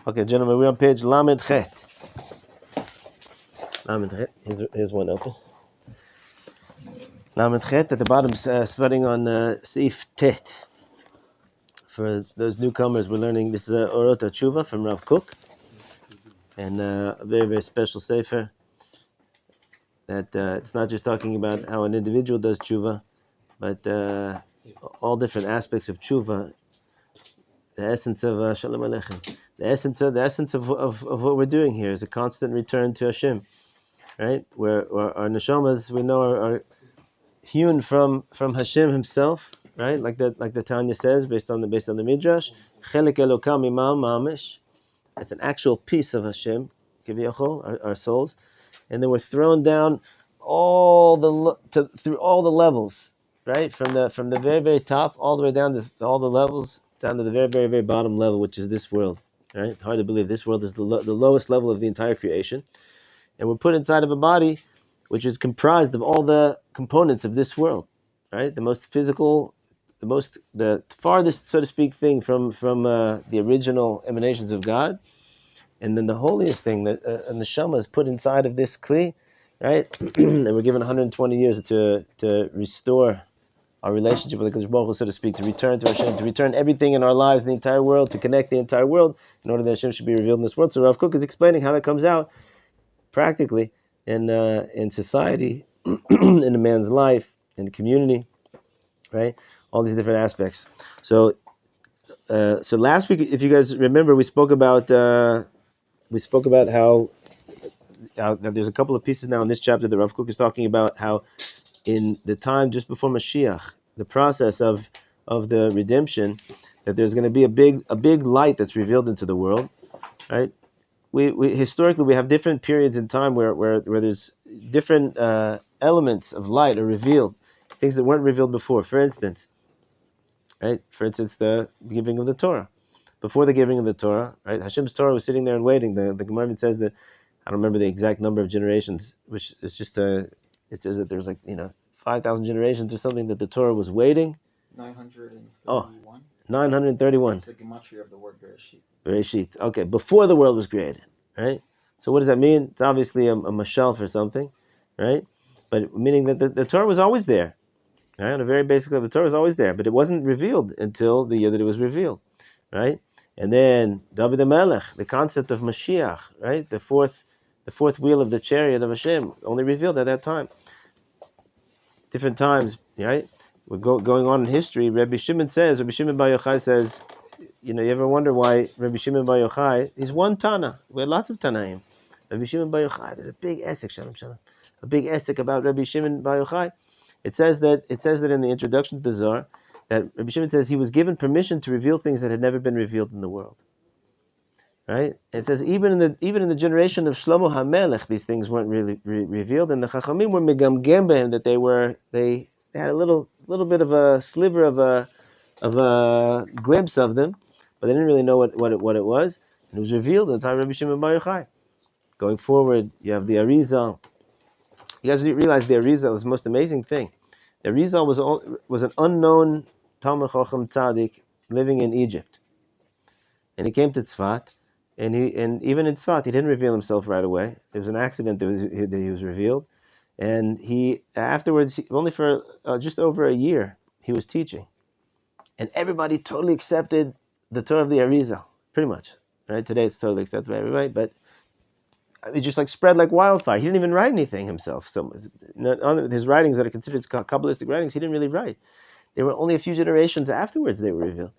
Okay, gentlemen, we're on page Lamed Chet. Lamed Chet. Here's one open. Lamed Chet at the bottom, starting on Seif Tet. For those newcomers, we're learning this is Orot HaTeshuva from Rav Kook, and a very, very special Sefer. That it's not just talking about how an individual does tshuva, but all different aspects of tshuva. The essence of Shalom Aleichem. The essence of what we're doing here is a constant return to Hashem, right? Where our neshamas, we know, are hewn from Hashem Himself, right? Like the Tanya says, based on the Midrash, Chelik Elokam Imam Mamish. It's an actual piece of Hashem, Kiviyachol, our souls, and then we're thrown down through all the levels, right? From the very, very top all the way down to all the levels, down to the very, very, very bottom level, which is this world, right? It's hard to believe this world is the lowest level of the entire creation, and we're put inside of a body which is comprised of all the components of this world, right? The most physical, the farthest, so to speak, thing from the original emanations of God, and then the holiest thing that a neshama is put inside of this kli, right? And we're given 120 years to restore our relationship with the Kadosh Baruch Hu, so to speak, to return to Hashem, to return everything in our lives, the entire world, to connect the entire world, in order that Hashem should be revealed in this world. So Rav Kook is explaining how that comes out practically in society, in a man's life, in the community, right? All these different aspects. So last week, if you guys remember, we spoke about how there's a couple of pieces now in this chapter that Rav Kook is talking about how in the time just before Mashiach, the process of the redemption, that there's going to be a big light that's revealed into the world, right? We historically we have different periods in time where there's different elements of light are revealed, things that weren't revealed before. For instance, the giving of the Torah. Before the giving of the Torah, right? Hashem's Torah was sitting there and waiting. The Gemara even says that, I don't remember the exact number of generations, which is just it says that there's 5,000 generations or something that the Torah was waiting. 931. 931. It's the gematria of the word Bereshit. Bereshit. Okay, before the world was created, right? So what does that mean? It's obviously a mashal for something, right? But meaning that the Torah was always there, right? On a very basic level, the Torah was always there, but it wasn't revealed until the year that it was revealed, right? And then David HaMelech, the concept of Mashiach, right? The fourth wheel of the chariot of Hashem, only revealed at that time. Different times, right? We're going on in history. Rabbi Shimon Bar Yochai says, you ever wonder why Rabbi Shimon Bar Yochai, he's one Tana. We had lots of Tanaim. Rabbi Shimon Bar Yochai, there's a big esek, shalom, a big esek about Rabbi Shimon Bar Yochai. It says that in the introduction to the Zohar, that Rabbi Shimon says he was given permission to reveal things that had never been revealed in the world. Right? It says even in the generation of Shlomo HaMelech, these things weren't really revealed, and the Chachamim were megamgem behem, that they had a little bit of a sliver of a glimpse of them, but they didn't really know what it was, and it was revealed at the time of Rabbi Shimon Bar Yochai. Going forward, you have the Arizal. You guys realize the Arizal is the most amazing thing. The Arizal was an unknown Talmid Chacham Tzaddik living in Egypt, and he came to Tzfat. And even in Tzfat, he didn't reveal himself right away. It was an accident that he was revealed. And he afterwards, only for just over a year, he was teaching. And everybody totally accepted the Torah of the Arizal, pretty much. Right? Today it's totally accepted by everybody, but it just spread like wildfire. He didn't even write anything himself. So his writings that are considered Kabbalistic writings, he didn't really write. They were only a few generations afterwards they were revealed.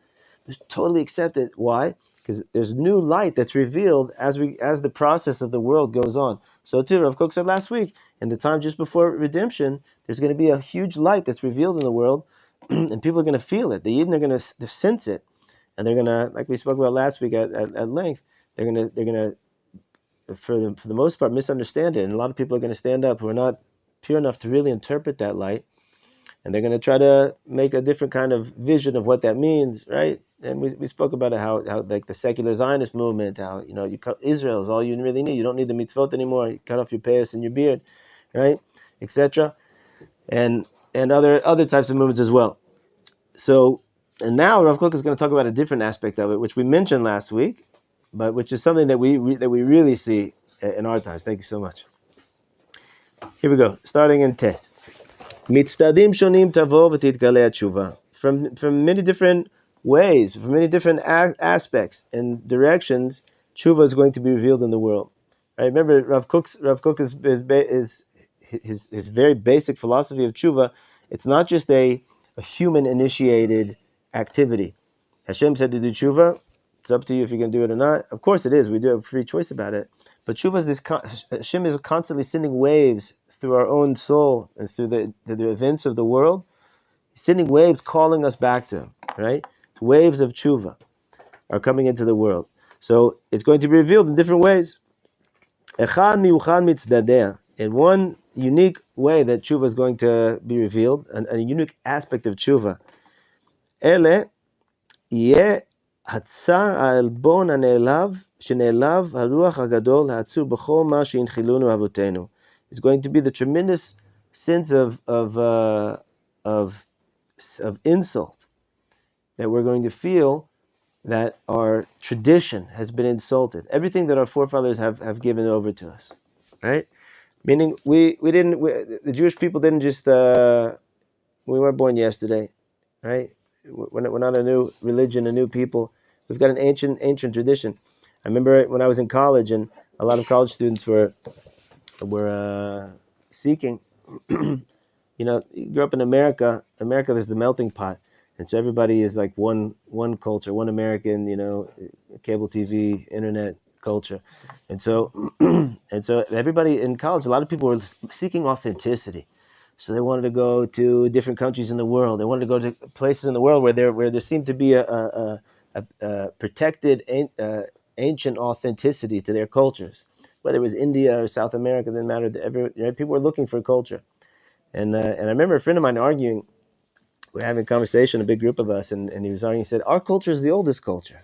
It was totally accepted. Why? Because there's new light that's revealed as the process of the world goes on. So too, Rav Kook said last week, in the time just before redemption, there's going to be a huge light that's revealed in the world, and people are going to feel it. The Yidden are going to sense it, and they're going to, like we spoke about last week at length, they're going to for the most part misunderstand it, and a lot of people are going to stand up who are not pure enough to really interpret that light, and they're going to try to make a different kind of vision of what that means, right? And we spoke about it, how like the secular Zionist movement, how Israel is all you really need. You don't need the mitzvot anymore. You cut off your payas and your beard, right, etc. And other types of movements as well. So, and now Rav Kook is going to talk about a different aspect of it, which we mentioned last week, but which is something that we really see in our times. Thank you so much. Here we go, starting in Tet. Mitzdadim shonim tavo v'titgalei HaTeshuva. From many different ways, from many different aspects and directions, Tshuva is going to be revealed in the world. Right? Remember, Rav Kook's his very basic philosophy of Tshuva. It's not just a human-initiated activity. Hashem said to do Tshuva. It's up to you if you can do it or not. Of course it is. We do have free choice about it. But Tshuva is this. Hashem is constantly sending waves through our own soul and through the events of the world. He's sending waves calling us back to Him. Right? Waves of Tshuva are coming into the world. So it's going to be revealed in different ways. Echad miuchad mitzdadeh. In one unique way that Tshuva is going to be revealed, a unique aspect of Tshuva. Ele yeh hatzar ha'elbon ha'ne'elav shene'elav haruach hagadol ha'atzur b'chol ma she'inchilunu avotenu. It's going to be the tremendous sense of insult that we're going to feel that our tradition has been insulted. Everything that our forefathers have given over to us, right? Meaning the Jewish people didn't just, we weren't born yesterday, right? We're not a new religion, a new people. We've got an ancient tradition. I remember when I was in college, and a lot of college students were seeking, you grew up in America. America, there's the melting pot. And so everybody is like one culture, one American, cable TV, internet culture. And so everybody in college, a lot of people were seeking authenticity. So they wanted to go to different countries in the world. They wanted to go to places in the world where there seemed to be a protected ancient authenticity to their cultures. Whether it was India or South America, it didn't matter. People were looking for culture. And I remember a friend of mine arguing. We're having a conversation, a big group of us, and he was arguing. He said, "Our culture is the oldest culture.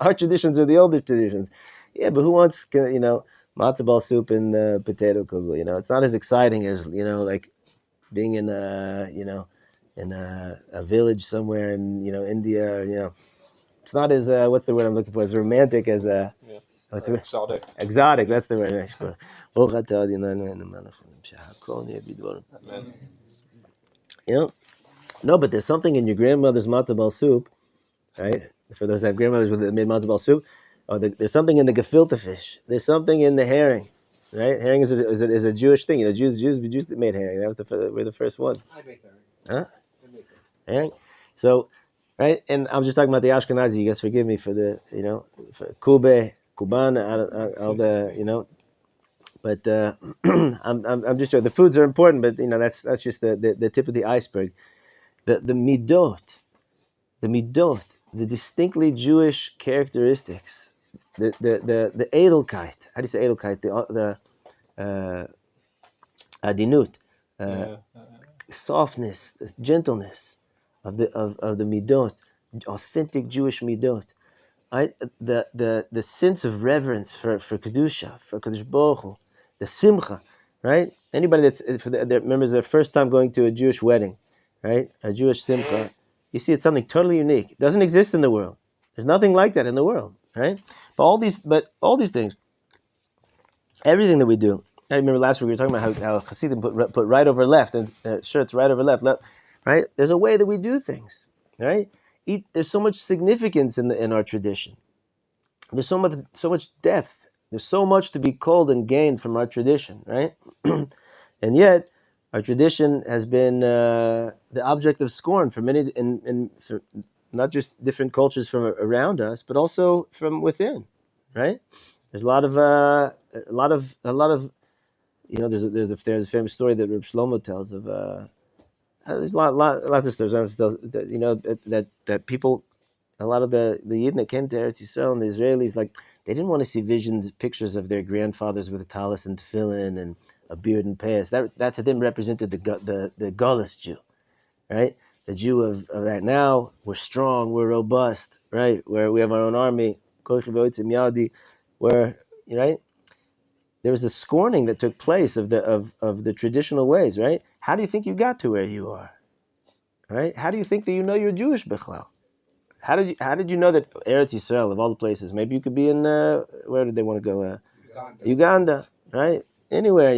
Our traditions are the oldest traditions." Yeah, but who wants, matzo ball soup and potato kugel? It's not as exciting as like being in a village somewhere in India. It's not as what's the word I'm looking for? As romantic as what's the word? Exotic. Exotic. That's the word. Amen. No, but there's something in your grandmother's matzo ball soup, right? For those that have grandmothers that made matzo ball soup, there's something in the gefilte fish. There's something in the herring, right? Herring is a Jewish thing. Jews made herring. We're the first ones. I make herring. Huh? I make it. Herring. So, right, and I'm just talking about the Ashkenazi. You guys forgive me for the for Kube, Kuban, all the But I'm just sure the foods are important, but that's just the tip of the iceberg. The midot, the distinctly Jewish characteristics, the edelkeit. How do you say edelkeit? The adinut, softness, gentleness of the midot, authentic Jewish midot. Right? The sense of reverence for kedusha, for Kadosh Baruch Hu, the simcha, right? Anybody that remembers their first time going to a Jewish wedding. Right, a Jewish simcha, you see it's something totally unique. It doesn't exist in the world. There's nothing like that in the world, right? But all these things, everything that we do. I remember last week we were talking about how Hasidim put right over left, and shirts right over left, right? There's a way that we do things, right? There's so much significance in our tradition. There's so much depth. There's so much to be culled and gained from our tradition, right? And yet, our tradition has been the object of scorn for many, for not just different cultures from around us, but also from within, right? There's a lot of there's a famous story that Reb Shlomo tells of there's lots of stories that people, a lot of the Yidden that came to Eretz Yisrael and the Israelis, like they didn't want to see pictures of their grandfathers with a talis and tefillin and a beard and payas. That to them represented the Gaulish Jew, right? The Jew of that. Now we're strong, we're robust, right? Where we have our own army, where right? There was a scorning that took place of the traditional ways, right? How do you think you got to where you are, right? How do you think that you're Jewish, Bechlal? how did you know that Eretz Yisrael of all the places? Maybe you could be in where did they want to go? Uganda, right? Anywhere,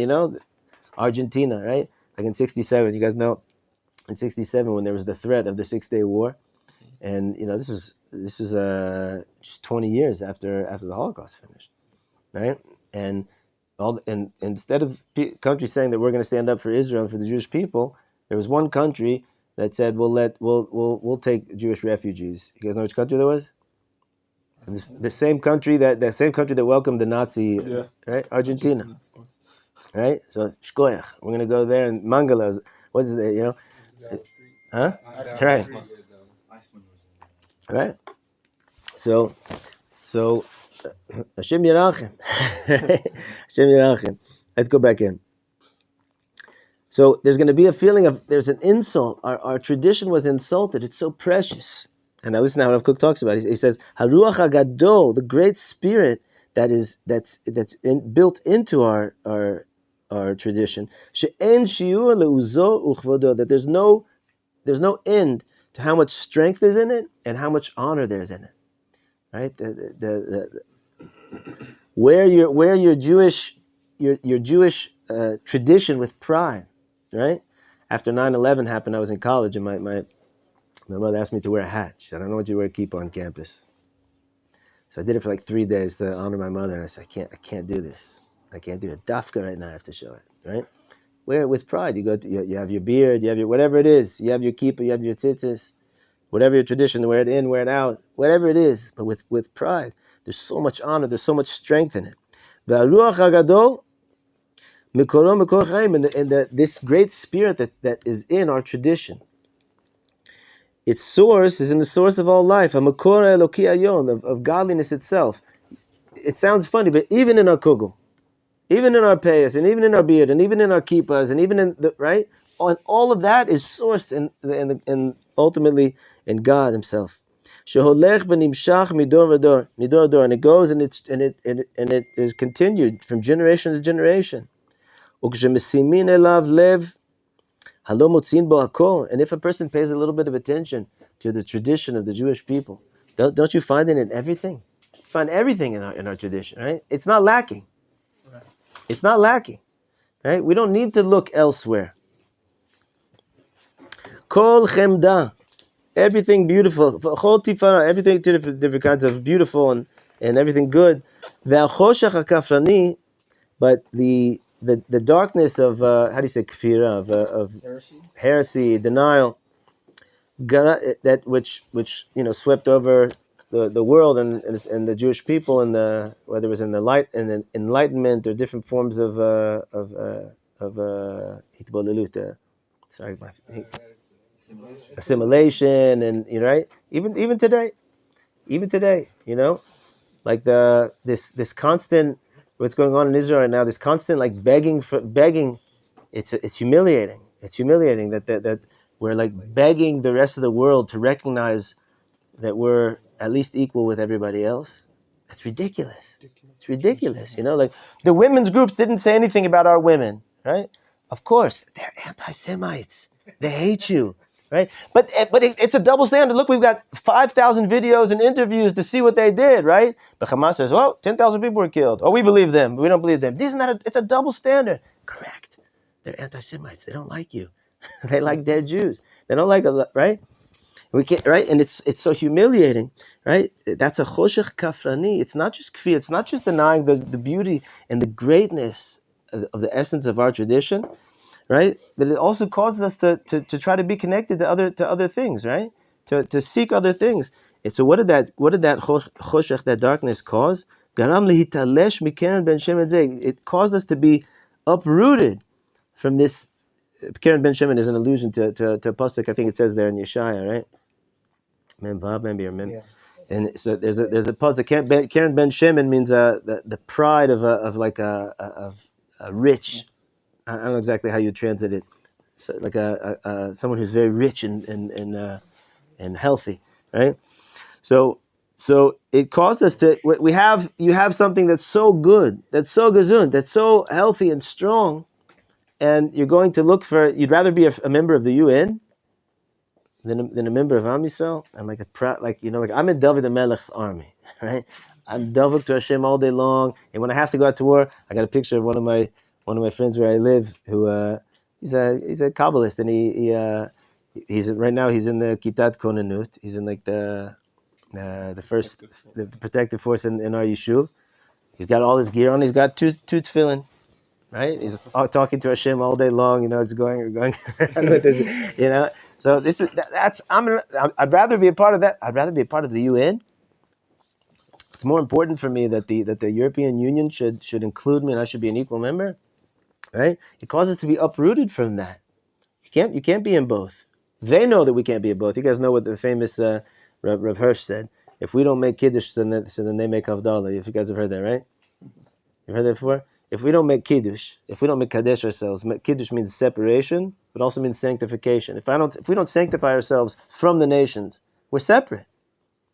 Argentina, right? Like in '67, you guys know, in '67 when there was the threat of the 6-Day War, and this was just 20 years after the Holocaust finished, right? And instead of countries saying that we're going to stand up for Israel and for the Jewish people, there was one country that said we'll take Jewish refugees. You guys know which country that was? The same country that welcomed the Nazi, right? Argentina, right? So shkoyach, we're going to go there and Mangala, what is it? Huh? Right. Right. So Hashem Yerachim. Hashem Yerachim. Let's go back in. So there's going to be a feeling of there's an insult. Our tradition was insulted. It's so precious. And now listen to how Rav Kook talks about it. He says, Haruach HaGadol, the great spirit that's built into our tradition. She'en shiur leuzo uchvodo, that there's no end to how much strength is in it and how much honor there's in it. Right? Where your Jewish tradition with pride, right? After 9/11 happened, I was in college and my mother asked me to wear a hat. She said, I don't want you to wear a kippah on campus. So I did it for like 3 days to honor my mother, and I said, I can't do this. I can't do it. Dafka right now, I have to show it, right? Wear it with pride. You go to, you have your beard, you have your whatever it is. You have your kippah, you have your tzitzis, whatever your tradition, wear it in, wear it out, whatever it is, but with pride. There's so much honor, there's so much strength in it. V'aruach hagadol mikoro mikor chaim, and this great spirit that is in our tradition. Its source is in the source of all life, a makor eloki ayon, of godliness itself. It sounds funny, but even in our kugel, even in our payas, and even in our beard, and even in our kippas, and even in the right, all of that is sourced in ultimately in God Himself. Sheholech v'nimshach midor v'dor, and it goes and it is continued from generation to generation. Ukshemesimin elav lev. And if a person pays a little bit of attention to the tradition of the Jewish people, don't you find it in everything? You find everything in our tradition, right? It's not lacking. It's not lacking, right? We don't need to look elsewhere. Kol chemda, everything beautiful. Chol tifara, everything different kinds of beautiful and everything good. Ve'achoshach hakafrani, but the darkness of how do you say kfira, of heresy, denial, that which swept over the world and the Jewish people, and whether it was in the light and the Enlightenment or different forms of assimilation, and right, even today, like this constant, what's going on in Israel right now, this constant like begging, it's humiliating. It's humiliating that we're like begging the rest of the world to recognize that we're at least equal with everybody else. It's ridiculous. It's ridiculous. Like the women's groups didn't say anything about our women, right? Of course, they're anti-Semites. They hate you, right? But it's a double standard. Look, we've got 5,000 videos and interviews to see what they did, right? But Hamas says, 10,000 people were killed. Oh, we believe them, but we don't believe them. It's a double standard. Correct. They're anti-Semites. They don't like you. They like dead Jews. They don't like right? We can't, right? And it's so humiliating, right? That's a choshech kafrani. It's not just kfi. It's not just denying the beauty and the greatness of the essence of our tradition, right? But it also causes us to try to be connected to other things, right? To seek other things. And so what did that choshech, that darkness, cause? Garam lehitalesh mikeren ben shemen zeh. It caused us to be uprooted from this. Keren ben shemen is an allusion to a pasuk. I think it says there in Yeshaya, right? Mem vav, maybe, or mem. Yeah. And so there's a pasuk. Keren ben shemen means the pride of a rich. I don't know exactly how you translate it. So like someone who's very rich and healthy, right? So it caused us to. You have something that's so good, that's so gesund, that's so healthy and strong. And you're going to look for, you'd rather be a member of the UN than a member of Am Yisrael, and like like I'm in David HaMelech's army, right? I'm David to Hashem all day long, and when I have to go out to war, I got a picture of one of my friends where I live, who he's a Kabbalist, and he's right now he's in the Kitat Konanut. He's in like the first the protective force in our yeshuv. He's got all his gear on. He's got two tefillin, right? He's talking to Hashem all day long. It's going. So this is that's I'd rather be a part of that. I'd rather be a part of the UN. It's more important for me that the European Union should include me and I should be an equal member, right? It causes us to be uprooted from that. You can't be in both. They know that we can't be in both. You guys know what the famous Rav Hirsch said. If we don't make Kiddush, then they make Havdalah. If you guys have heard that, right? You've heard that before? If we don't make Kiddush, if we don't make Kadesh ourselves, Kiddush means separation, but also means sanctification. If we don't sanctify ourselves from the nations, we're separate.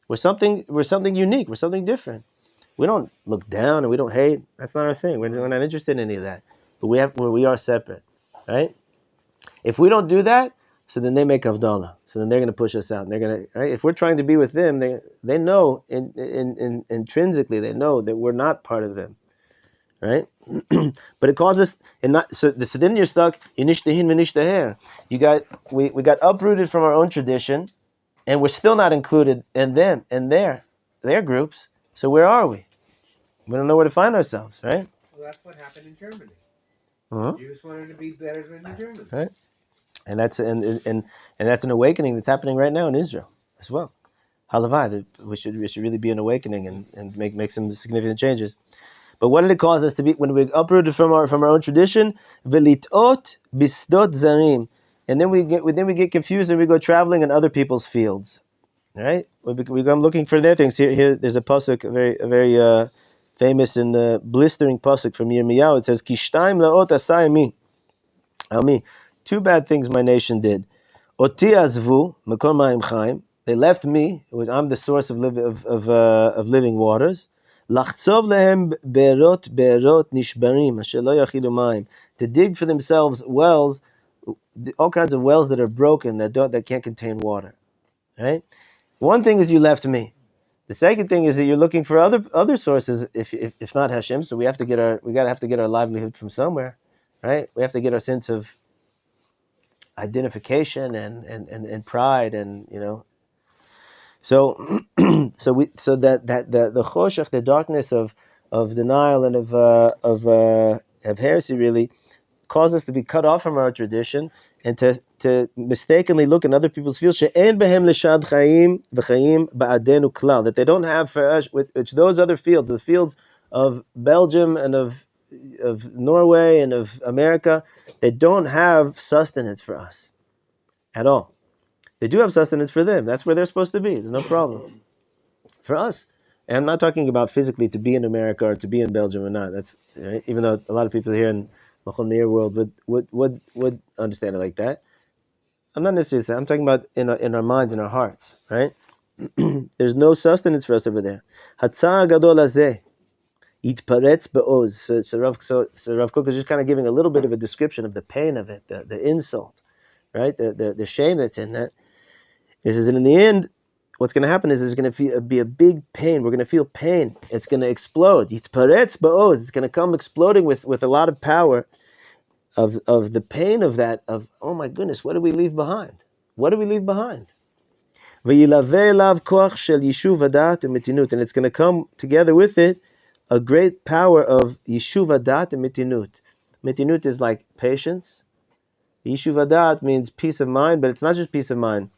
We're something unique. We're something different. We don't look down and we don't hate. That's not our thing. We're not interested in any of that. But we are separate, right? If we don't do that, so then they make Havdalah. So then they're going to push us out. And they're going to, right? If we're trying to be with them, they know intrinsically, they know that we're not part of them, right? But it causes, and not so then you're stuck. We got uprooted from our own tradition, and we're still not included in them and their groups. So where are we? We don't know where to find ourselves, right? Well, that's what happened in Germany. Uh-huh. Jews wanted to be better than the Germans. Right. And that's an awakening that's happening right now in Israel as well. Halavai, we should really be an awakening and make some significant changes. But what did it cause us to be when we uprooted from our own tradition? Velitot bisdot zarim, and then we get confused and we go traveling in other people's fields. Right? We go looking for their things. Here there's a pasuk, a very famous and blistering pasuk from Yirmiyahu. It says, "Kishtaim laot asaymi." Ami, two bad things my nation did. Oti azvu makor ma'im chaim. They left me, which I'm the source of living waters. Lachtzov lehem berot nishbarim asher lo yachilu mayim. To dig for themselves wells, all kinds of wells that are broken that can't contain water. Right? One thing is you left me. The second thing is that you're looking for other sources, if not Hashem. So we have to get our livelihood from somewhere, right? We have to get our sense of identification and pride, and So that the choshech, the darkness of denial and of heresy, really cause us to be cut off from our tradition and to mistakenly look in other people's fields, she'en behem leshad chaim v'chaim ba'adenu klal, that they don't have for us, which those other fields, the fields of Belgium and of Norway and of America, they don't have sustenance for us at all. They do have sustenance for them. That's where they're supposed to be. There's no problem. For us, and I'm not talking about physically to be in America or to be in Belgium or not. That's right? Even though a lot of people here in Machon Meir world would understand it like that. I'm not necessarily saying, I'm talking about in our minds, in our hearts, right? There's no sustenance for us over there. Hatzar gadol hazeh yitparetz be'oz. So Rav Kook is just kind of giving a little bit of a description of the pain of it, the insult, right? The shame that's in that. He says, and in the end, what's going to happen is there's going to be a big pain. We're going to feel pain. It's going to explode. Yitparetz ba'oz. It's going to come exploding with a lot of power of the pain of that, of, oh my goodness, what do we leave behind? What do we leave behind? V'yilaveh elav koach shel yishuv hadat u'mitinut. And it's going to come together with it a great power of yishuv hadat and mitinut. Mitinut is like patience. Yishuv hadat means peace of mind, but it's not just peace of mind.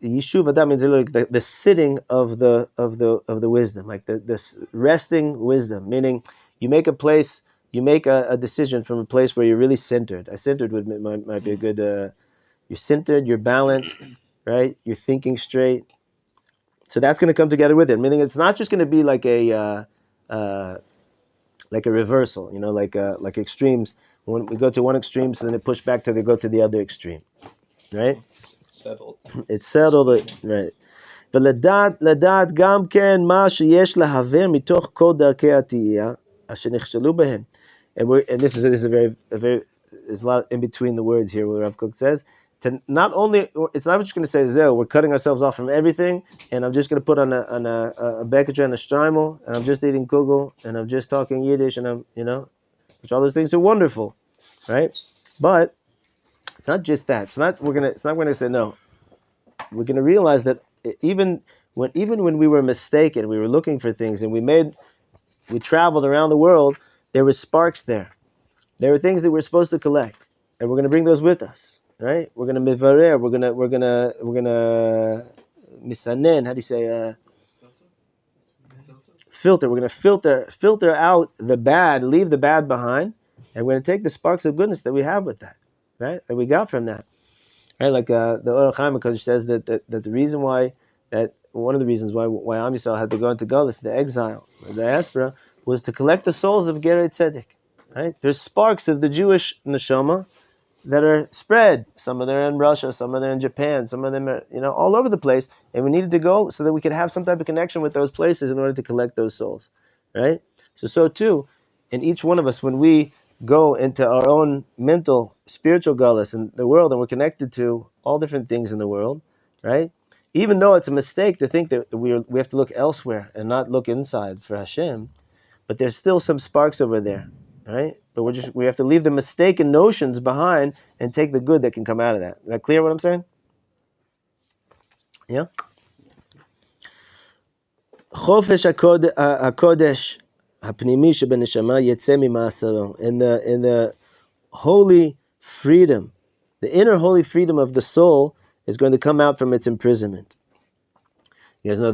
Yishuv hadat means like the sitting of the wisdom, like this resting wisdom, meaning you make a decision from a place where you're really centered. Centered might be a good. You're centered. You're balanced, right? You're thinking straight. So that's going to come together with it. Meaning it's not just going to be like a reversal. Like extremes. When we go to one extreme, so then it push back to go to the other extreme, right? It's settled, right? But לדעת גם כן מה שיש להעביר מתוך כל דרכי התהייה אשר נכשלו בהם. And this is a very there's a lot in between the words here where Rav Kook says to not only, it's not just going to say, Zeh, we're cutting ourselves off from everything, and I'm just going to put on a bekerja and a streimel, and I'm just eating kugel, and I'm just talking Yiddish, and I'm, which all those things are wonderful, right? But it's not just that. It's not we're gonna say no. We're gonna realize that even when we were mistaken, we were looking for things, and we traveled around the world, there were sparks there. There were things that we're supposed to collect, and we're gonna bring those with us, right? We're gonna mivarer. We're gonna misanen. How do you say? Filter. We're gonna filter out the bad, leave the bad behind, and we're gonna take the sparks of goodness that we have with that, right? That we got from that. Right, like the Orot Hyman says that the reason why, that one of the reasons why Am Yisrael had to go into Galus, the exile, the diaspora, was to collect the souls of Gerei Tzedek. Right, there's sparks of the Jewish neshama that are spread. Some of them are in Russia, some of them are in Japan, some of them are all over the place, and we needed to go so that we could have some type of connection with those places in order to collect those souls. Right, so too, in each one of us, when we go into our own mental, spiritual gullus in the world, and we're connected to all different things in the world, right? Even though it's a mistake to think that we have to look elsewhere and not look inside for Hashem, but there's still some sparks over there, right? But we have to leave the mistaken notions behind and take the good that can come out of that. Is that clear what I'm saying? Yeah? Chofesh HaKodesh HaPnimi shebeneshama yetzeh mima'asaro. In the holy freedom, the inner holy freedom of the soul is going to come out from its imprisonment. You guys know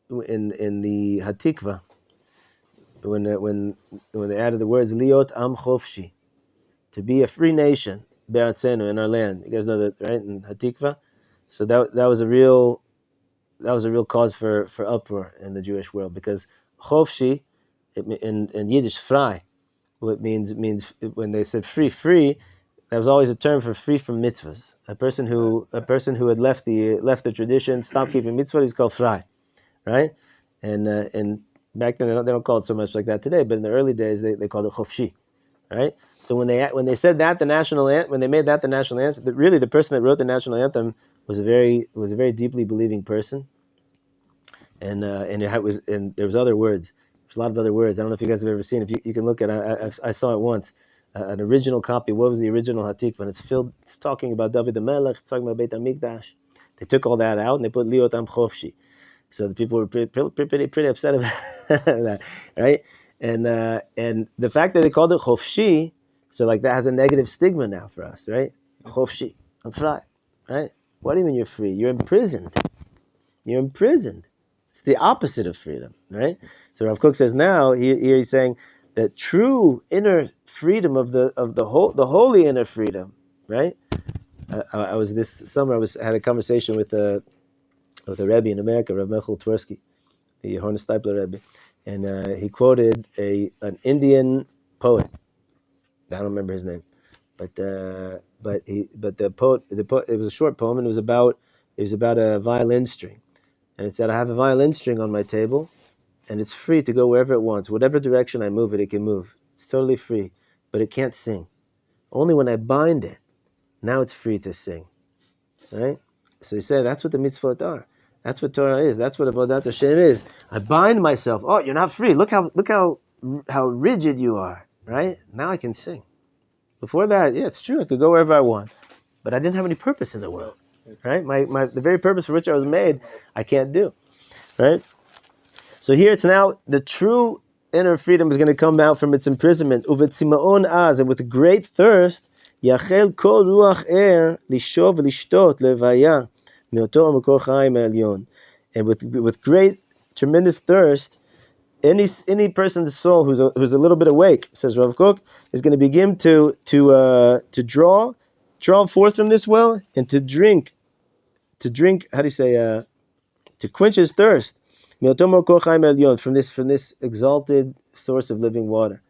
in the HaTikva, when they added the words liot am chofshi, to be a free nation, be'atzenu, in our land. You guys know that, right? In HaTikva, so that was a real cause for uproar in the Jewish world, because chofshi, in Yiddish, frei, what means when they said free, that was always a term for free from mitzvahs. A person who had left the tradition, stopped keeping mitzvahs, is called frei, right? And back then they don't call it so much like that today, but in the early days they called it chofshi, right? So when they said that when they made that the national anthem, really the person that wrote the national anthem was a very deeply believing person, and there was other words. There's a lot of other words. I don't know if you guys have ever seen. If you can look at it, I saw it once. An original copy. What was the original Hatikva? It's talking about David the Melech. It's talking about Beit HaMikdash. They took all that out and they put Liot Am Chofshi. So the people were pretty upset about that, right? And the fact that they called it Chofshi, so like that has a negative stigma now for us, right? Chofshi, I'm free, right? What do you mean you're free? You're imprisoned. You're imprisoned. It's the opposite of freedom, right? So Rav Kook says now here he's saying that true inner freedom of the holy inner freedom, right? I was this summer. I had a conversation with a Rabbi in America, Rav Mechel Twersky, the Horner Stipler Rabbi, and he quoted an Indian poet. I don't remember his name, but the poet, it was a short poem, and it was about a violin string. And it said, I have a violin string on my table, and it's free to go wherever it wants. Whatever direction I move it, it can move. It's totally free, but it can't sing. Only when I bind it, now it's free to sing. Right? So he said, that's what the mitzvot are. That's what Torah is. That's what Avodat Hashem is. I bind myself. Oh, you're not free. Look how rigid you are. Right? Now I can sing. Before that, yeah, it's true. I could go wherever I want, but I didn't have any purpose in the world. Right? The very purpose for which I was made, I can't do. Right? So here it's now the true inner freedom is going to come out from its imprisonment. Uvetzimaon az, and with great thirst, yachel kol ruach lishov lishtot levaya meoto makor chaim elyon. And with great, tremendous thirst, any person's soul who's a little bit awake, says Rav Kook, is going to begin to draw forth from this well and to drink. How do you say? To quench his thirst. From this exalted source of living water,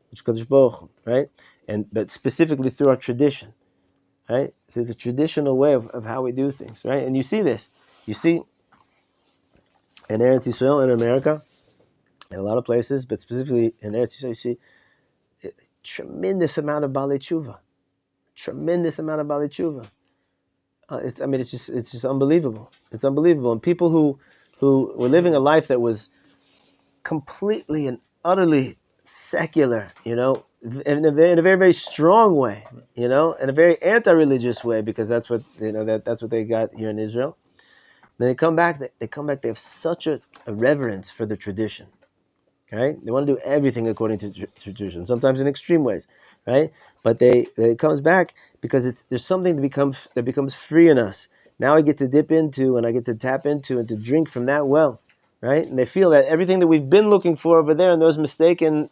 which is Kadosh Baruch Hu, right? But specifically through our tradition, right? Through the traditional way of how we do things, right? And you see this. You see in Eretz Yisrael, in America, in a lot of places, but specifically in Eretz Yisrael, you see a tremendous amount of Balei Tshuva. Tremendous amount of Balei Tshuva. it's just unbelievable. It's unbelievable. And people who were living a life that was completely and utterly secular, in a very, very strong way, in a very anti-religious way, because that's what that's what they got here in Israel. Then they come back. They have such a reverence for the tradition, right? They want to do everything according to tradition, sometimes in extreme ways, right? But it comes back because there's something that becomes free in us. Now I get to dip into, and I get to tap into, and to drink from that well, right? And they feel that everything that we've been looking for over there in those mistaken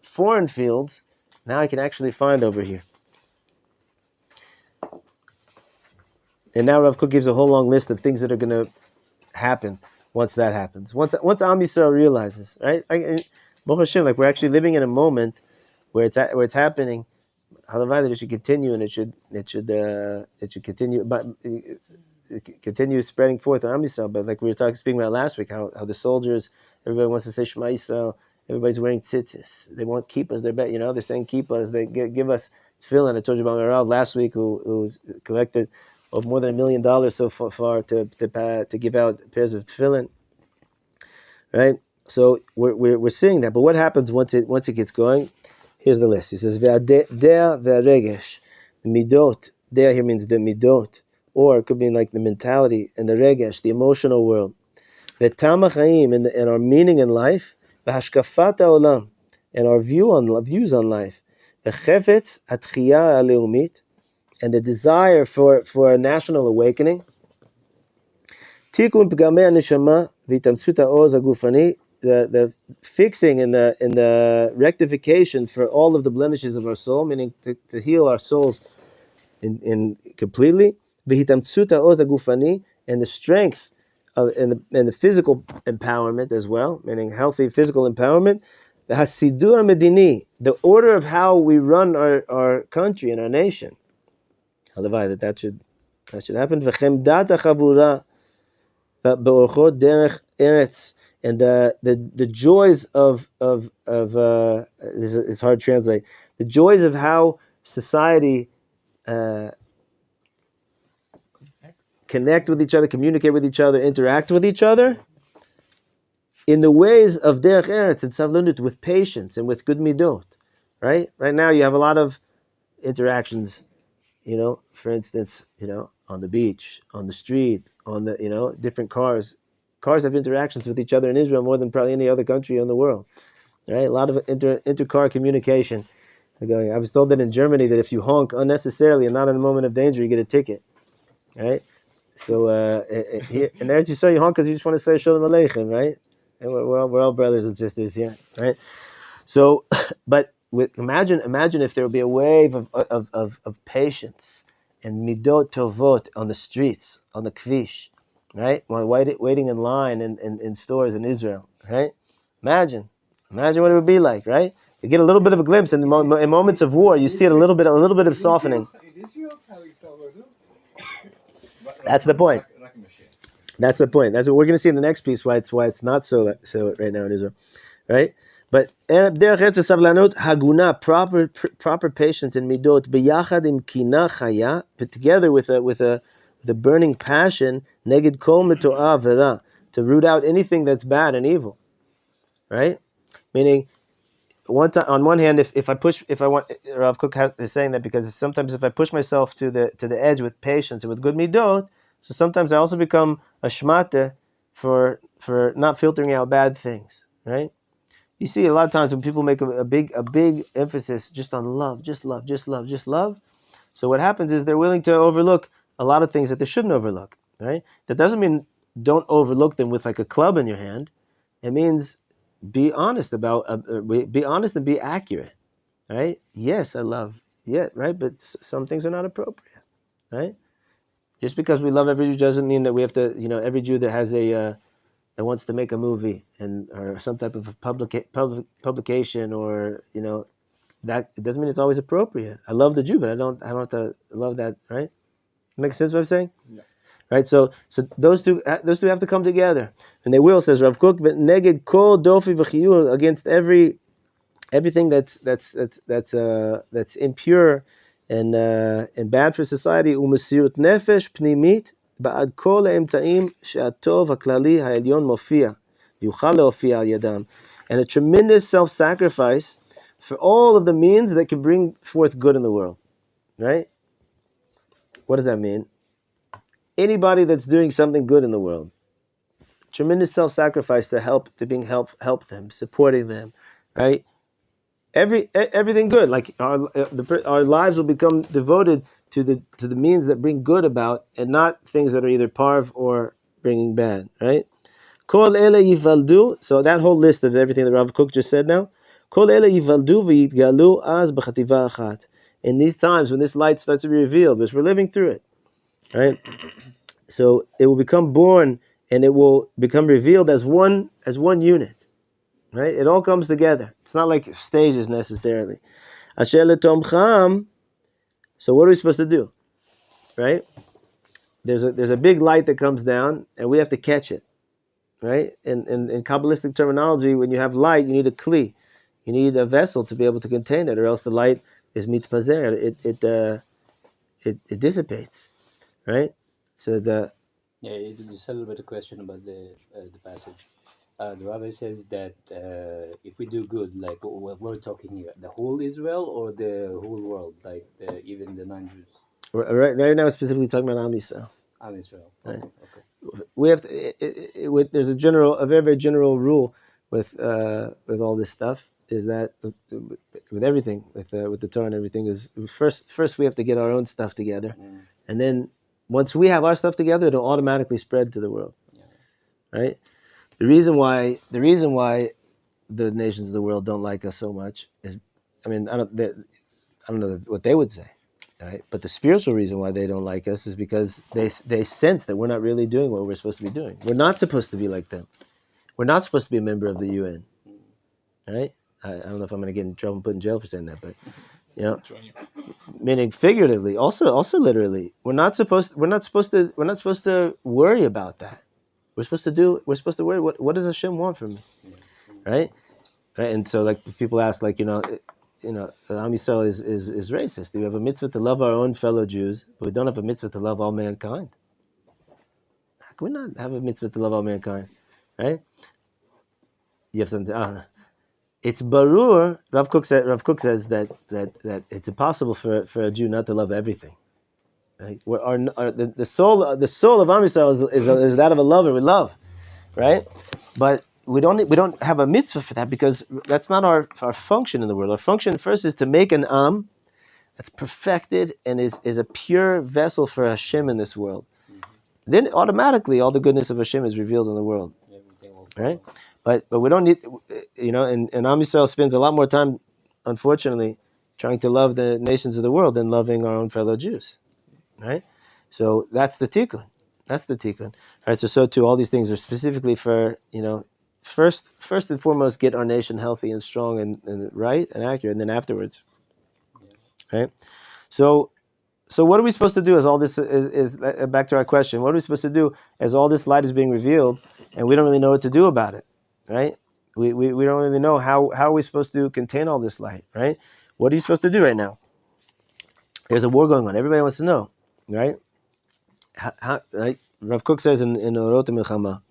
foreign fields, now I can actually find over here. And now Rav Kook gives a whole long list of things that are going to happen once that happens. Once Am Yisrael realizes, right? Baruch Hashem, like we're actually living in a moment where it's happening. Halavai, that it should continue, and it should continue, but continue spreading forth on Am Yisrael. But like we were speaking about last week, how the soldiers, everybody wants to say Shema Yisrael. Everybody's wearing tzitzis. They want kippas. They're saying kippas. They give us tefillin. I told you about my Rav last week, who collected more than $1 million so far to give out pairs of tefillin. Right. So we're seeing that. But what happens once it gets going? Here's the list. He says ve'adeh ve'regesh. The midot. Dea here means the midot, or it could mean like the mentality and the regesh, the emotional world. Ve'tamach haim, and our meaning in life. V'hashkafat ha'olam, and our views on life. Ve'chefetz atchiyah ha'leumit, and the desire for a national awakening. Tikkun pgamei neshama v'tamtzut ha'oz ha'gufani, the fixing and the rectification for all of the blemishes of our soul, meaning to heal our souls in completely. V'hitamtzut ha'oz ha'gufani, and the strength and the physical empowerment as well, meaning healthy physical empowerment. The hasidur medini, the order of how we run our country and our nation. Halavai, that should happen. V'chemdat ha'chavura be'orchot derech eretz, and the joys of it's hard to translate. The joys of how society connect with each other, communicate with each other, interact with each other in the ways of derech eretz and savlunut, with patience and with good midot. Right now you have a lot of interactions. For instance, on the beach, on the street, on the, different cars. Cars have interactions with each other in Israel more than probably any other country in the world. Right? A lot of inter-car communication. I was told that in Germany that if you honk unnecessarily and not in a moment of danger, you get a ticket. Right? So here in Eretz Yisrael, you honk because you just want to say Shalom Aleichem, right? And we're all brothers and sisters here, right? So, but imagine if there would be a wave of patience and midot tovot on the streets, on the kvish, right? While waiting in line in stores in Israel, right? Imagine what it would be like, right? You get a little bit of a glimpse in moments of war. You see it a little bit of softening. That's the point. That's the point. That's what we're going to see in the next piece. Why it's not so right now in Israel, right? But haguna, proper patience in midot, biyachad im kina chaya, put together with a burning passion, neged kol mitoah vera, to root out anything that's bad and evil, right? Meaning, on one hand, if I want, Rav Kook is saying that because sometimes if I push myself to the edge with patience and with good midot, so sometimes I also become a shmata for not filtering out bad things, right? You see a lot of times when people make a big emphasis just on love, just love. So what happens is they're willing to overlook a lot of things that they shouldn't overlook, right? That doesn't mean don't overlook them with like a club in your hand. It means be honest be honest and be accurate, right? Yes, I love, right? But some things are not appropriate, right? Just because we love every Jew doesn't mean that we have to, every Jew that has that wants to make a movie or some type of publication or that it doesn't mean it's always appropriate. I love the Jew, but I don't have to love that, right? Makes sense what I'm saying? Yeah. Right. So those two have to come together, and they will, says Rav Kook, neged kol dofi v'chiyur, against everything that's impure and bad for society. Umesirut nefesh pnimit ba'ad kol ha'emta'im she'atov ha'klali ha'elyon mofia yuchal le'ofia al yadam, and a tremendous self-sacrifice for all of the means that can bring forth good in the world. Right? What does that mean? Anybody that's doing something good in the world, tremendous self-sacrifice to help them, supporting them, right? Everything good, like our lives will become devoted to the means that bring good about, and not things that are either parv or bringing bad, right? Kol ele yivaldu. So that whole list of everything that Rav Kook just said now. Kol ele yivaldu v'yitgalu az b'chativa achat. In these times when this light starts to be revealed, because we're living through it, right? So it will become born and it will become revealed as one unit, right? It all comes together. It's not like stages necessarily. Asher letomcham. So what are we supposed to do, right? There's a big light that comes down and we have to catch it, right? In Kabbalistic terminology, when you have light, you need a kli, you need a vessel to be able to contain it, or else the light is mitpazer. It dissipates, right? So It's a little bit of question about the passage. The rabbi says that if we do good, like what we're talking here, the whole Israel or the whole world, like even the non-Jews. Right now, we're specifically talking about Am Yisrael. Am Israel. Right. Okay. We have to, there's a very very general rule with all this stuff, is that with everything, with the Torah and everything, is first we have to get our own stuff together, and then once we have our stuff together, it'll automatically spread to the world. Yeah. Right. The reason why the nations of the world don't like us so much is, I mean, I don't know what they would say. Right? But the spiritual reason why they don't like us is because they sense that we're not really doing what we're supposed to be doing. We're not supposed to be like them. We're not supposed to be a member of the UN. Right? I don't know if I'm going to get in trouble and put in jail for saying that, but meaning figuratively, also literally, we're not supposed to worry about that. We're supposed to worry. What does Hashem want from me? Right? And so, like, people ask, like, Am Yisrael is racist. We have a mitzvah to love our own fellow Jews, but we don't have a mitzvah to love all mankind. How can we not have a mitzvah to love all mankind? Right? You have something. It's barur. Rav Kook says that it's impossible for a Jew not to love everything. Right? The soul of Am Yisrael is that of a lover. We love, right? But we don't have a mitzvah for that, because that's not our function in the world. Our function first is to make an am that's perfected and is a pure vessel for Hashem in this world. Mm-hmm. Then automatically all the goodness of Hashem is revealed in the world, right? But we don't need, and Am Yisrael spends a lot more time, unfortunately, trying to love the nations of the world than loving our own fellow Jews, right? So that's the tikkun. All right. So too, all these things are specifically for first and foremost, get our nation healthy and strong and right and accurate, and then afterwards, right? So what are we supposed to do as all this is back to our question? What are we supposed to do as all this light is being revealed and we don't really know what to do about it, right? We don't really know how are we supposed to contain all this light, right? What are you supposed to do right now? There's a war going on. Everybody wants to know, right? Right? Rav Kook says in Orot Milchama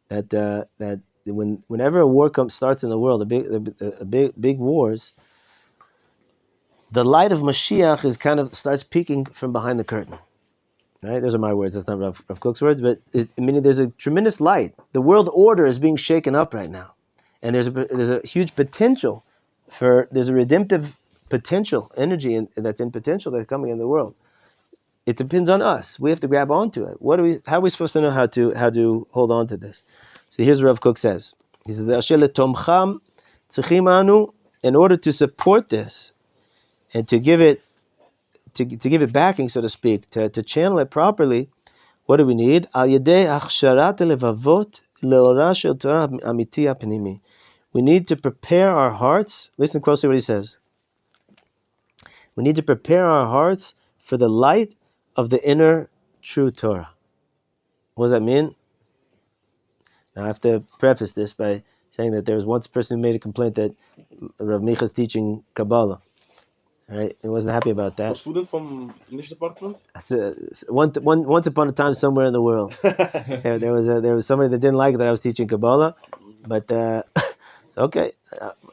that whenever a war starts in the world, big wars, the light of Mashiach is kind of starts peeking from behind the curtain. Right? Those are my words. That's not Rav Kook's words, but meaning there's a tremendous light. The world order is being shaken up right now, and there's a huge potential there's a redemptive potential energy that's in potential that's coming in the world. It depends on us. We have to grab onto it. How are we supposed to know how to hold on to this? So here's what Rav Kook says. He says, "Asher letomcham tzrichim anu," in order to support this and to give it backing, so to speak, to channel it properly. What do we need? Al yedei achsharat levavot leora shel Torah amiti apnimi. We need to prepare our hearts. Listen closely to what he says. We need to prepare our hearts for the light of the inner true Torah. What does that mean? Now I have to preface this by saying that there was once a person who made a complaint that Rav Micha is teaching Kabbalah. right? He wasn't happy about A that. student from English department? So, once upon a time, somewhere in the world, there was somebody that didn't like that I was teaching Kabbalah, but okay,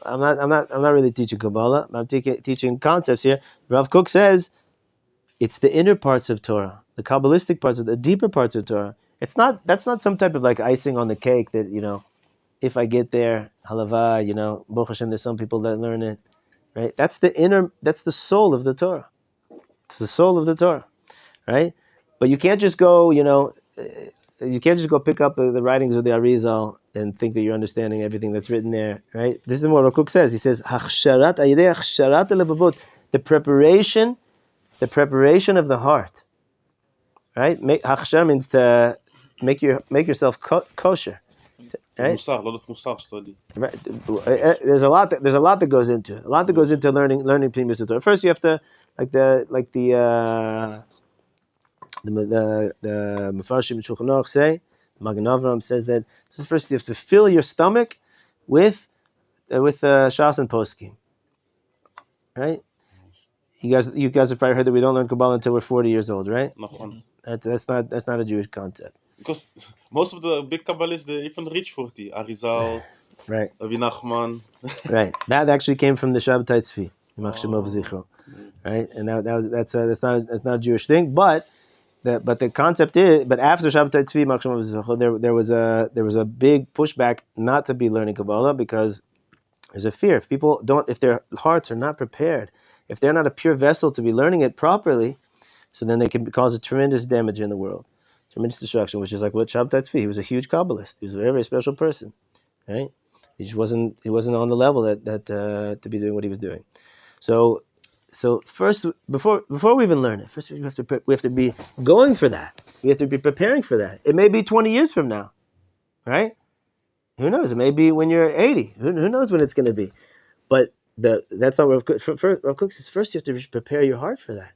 I'm not really teaching Kabbalah. I'm teaching concepts here. Rav Kook says it's the inner parts of Torah, the Kabbalistic parts of the deeper parts of Torah. That's not some type of like icing on the cake that, if I get there, halava, Baruch Hashem, there's some people that learn it, right? That's the soul of the Torah. It's the soul of the Torah, right? But you can't just go, pick up the writings of the Arizal and think that you're understanding everything that's written there, right? This is what Rav Kook says. He says, "Hachsharat ayidei hachsharat halevavot," the preparation of the heart, right? Hachshar means to make yourself kosher, right? Musar, a lot of Musar study. Right. There's a lot that goes into it. A lot that goes into learning Pnimius Torah. First, you have to the Mefarshim Shulchan Aruch say, Magen Avraham says that first you have to fill your stomach with Shas and Poskim, right? You guys have probably heard that we don't learn Kabbalah until we're 40 years old, right? Machon. That's not a Jewish concept. Because most of the big Kabbalists, they even reach 40. Arizal, Right. Rabbi Nachman. Right. That actually came from the Shabbatai Tzvi, Machon Meir, right? And that's not a Jewish thing, but the concept is, but after Shabbatai Tzvi, Machon Meir, there was a big pushback not to be learning Kabbalah because there's a fear if their hearts are not prepared, if they're not a pure vessel to be learning it properly, so then they can cause a tremendous damage in the world, tremendous destruction, which is like what Shabbatai Tzvi. He was a huge Kabbalist. He was a very, very special person, right? He just wasn't on the level that to be doing what he was doing. So first, before we even learn it, first we have to be going for that. We have to be preparing for that. It may be 20 years from now, right? Who knows? It may be when you're 80. Who knows when it's going to be? But that's not Rav Kook. Rav Kook says first you have to prepare your heart for that,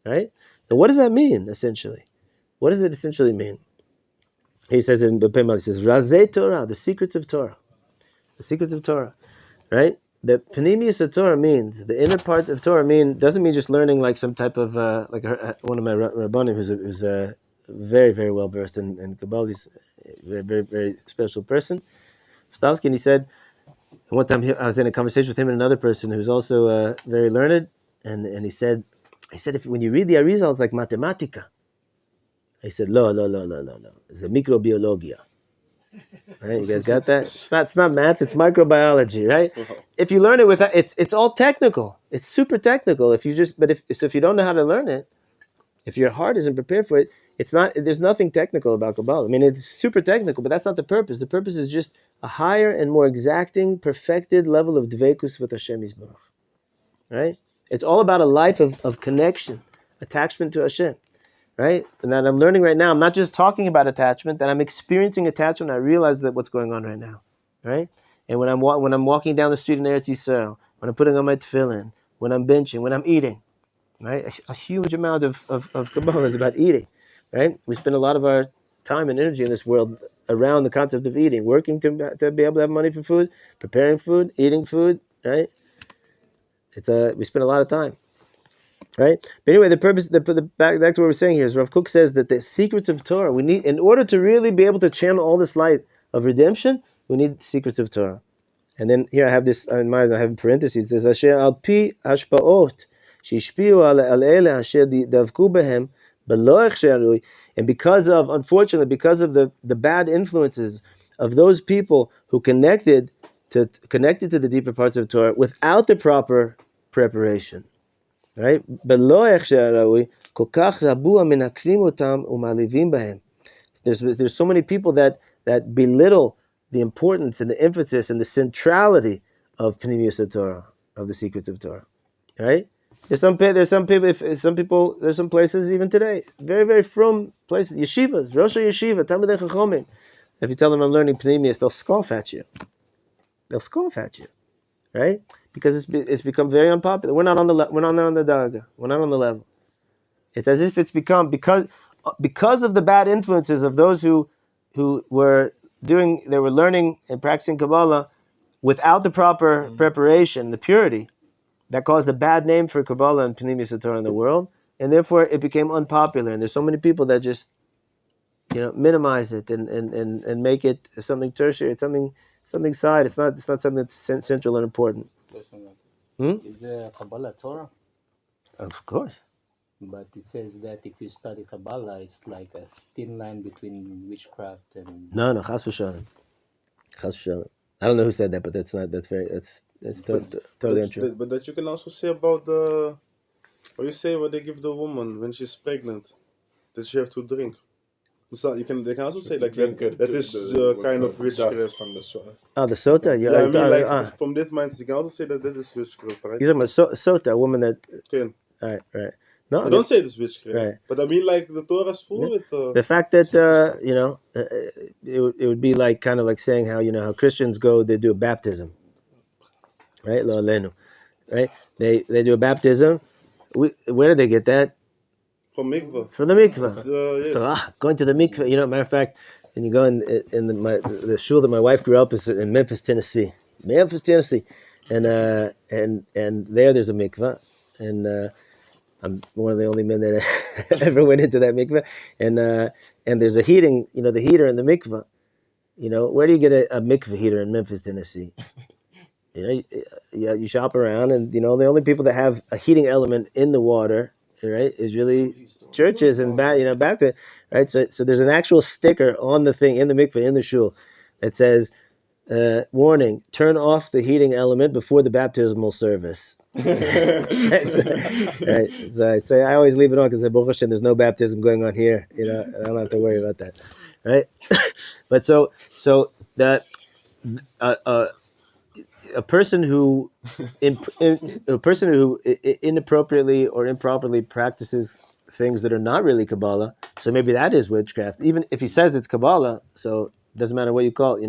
right? And what does that mean essentially? What does it essentially mean? He says in Bepei Mal, he says Razei Torah, the secrets of Torah. The secrets of Torah, right? The Pnimius of Torah means, the inner part of Torah doesn't mean just learning like some type of, one of my Rabbanim who's a very, very well versed in Kabbalah. He's a very, very, very special person. Stavsky, and he said, one time I was in a conversation with him and another person who's also very learned, and he said, if when you read the Arizal, it's like mathematica. I said, no. It's a microbiologia. Right, you guys got that? It's not math, it's microbiology, right? If you learn it with it's all technical. It's super technical. If you don't know how to learn it, if your heart isn't prepared for it, there's nothing technical about Kabbalah. I mean, it's super technical, but that's not the purpose. The purpose is just a higher and more exacting, perfected level of dveikus with Hashem Yisborach. Right? It's all about a life of connection, attachment to Hashem. Right? And that I'm learning right now, I'm not just talking about attachment, that I'm experiencing attachment, I realize that what's going on right now. Right? And when I'm walking down the street in Eretz Yisrael, when I'm putting on my tefillin, when I'm benching, when I'm eating, right? A huge amount of Kabbalah is about eating. Right? We spend a lot of our time and energy in this world around the concept of eating, working to be able to have money for food, preparing food, eating food, right? We spend a lot of time. Right, but anyway, the purpose, back to what we're saying here is Rav Kook says that the secrets of Torah we need in order to really be able to channel all this light of redemption. We need secrets of Torah, and then here I have this in mind. I have in parentheses. It says Asher al pi hashpaot shishpiu al ele asher davku behem beloich sherui, and unfortunately, because of the bad influences of those people who connected to the deeper parts of Torah without the proper preparation. Right? There's so many people that belittle the importance and the emphasis and the centrality of Pnimius Torah, of the secrets of Torah. Right? There's some places even today, very, very frum places, yeshivas, Rosh Yeshiva, Talmidei Chachomim. If you tell them I'm learning Pnimius, they'll scoff at you. Right? Because it's become very unpopular. We're not on the darga. We're not on the level. It's as if it's become because of the bad influences of those who were learning and practicing Kabbalah without the proper preparation, the purity, that caused a bad name for Kabbalah and Pnimius Torah in the world, and therefore it became unpopular. And there's so many people that just, minimize it and make it something tertiary. It's something side. It's not something that's central and important. Is Kabbalah Torah? Of course. But it says that if you study Kabbalah, it's like a thin line between witchcraft and... No, chas v'shalom. Chas v'shalom. I don't know who said that, but that's totally untrue. But that you can also say about what they give the woman when she's pregnant, that she have to drink. So they can also say like that is the kind of witchcraft from the soil. Oh, the sota? Yeah, from this mindset, you can also say that is witchcraft, right? You're talking about sota, a woman that... Okay. Right. No, I don't say it's witchcraft. Right. But I mean, like, the Torah is full with... the fact that, it would be like, kind of like saying how, how Christians go, they do a baptism. Right? Lo alenu. Right? They do a baptism. Where do they get that? From mikvah. From the mikvah. Yes. So, going to the mikvah, matter of fact, when you go in the shul that my wife grew up is in Memphis, Tennessee. And there's a mikvah. And I'm one of the only men that ever went into that mikvah. And there's a heating, the heater in the mikvah. Where do you get a mikvah heater in Memphis, Tennessee? You shop around, and the only people that have a heating element in the water, right, is really churches and Baptist, right? So there's an actual sticker on the thing in the mikvah in the shul that says, warning: turn off the heating element before the baptismal service. Right? So I always leave it on because Baruch Hashem, there's no baptism going on here. I don't have to worry about that, right? But so that a person who inappropriately or improperly practices things that are not really Kabbalah, so maybe that is witchcraft. Even if he says it's Kabbalah, so it doesn't matter what you call it,